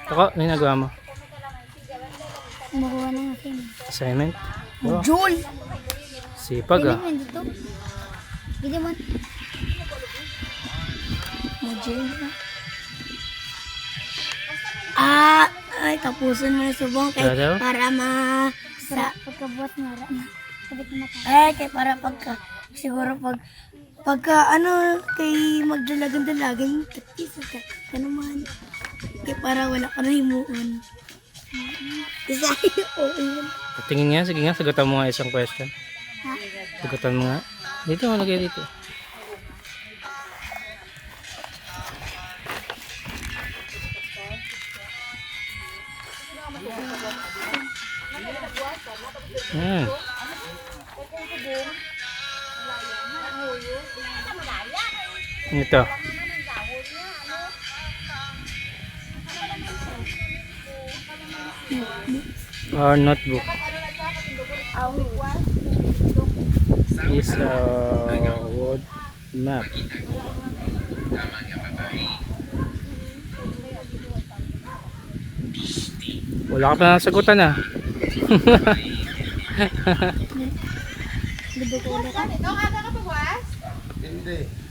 Ako, ano yung nagawa mo? Kumukuha ng akin. Assignment? Oh, Jul! sipag ah. Pwede mo dito. Pwede mo. Module na. Ay, tapusin mo na subong kay Ano? para pagkabuhat mo sabit na ay, kay para siguro pagka ano, kay magdalagan-dalagan, ka naman. Kay para wala ka na himuon. Isa yun. Tingin nga, sige nga, sagutan mo nga isang question. Ha? Sagutan mo nga. Dito, malagay dito. Yan. Ito. Our notebook is a word map. Wala ka pa nasagutan ah. Libo ko ulit. Ikaw, aga ka pa, Buwas? Hindi.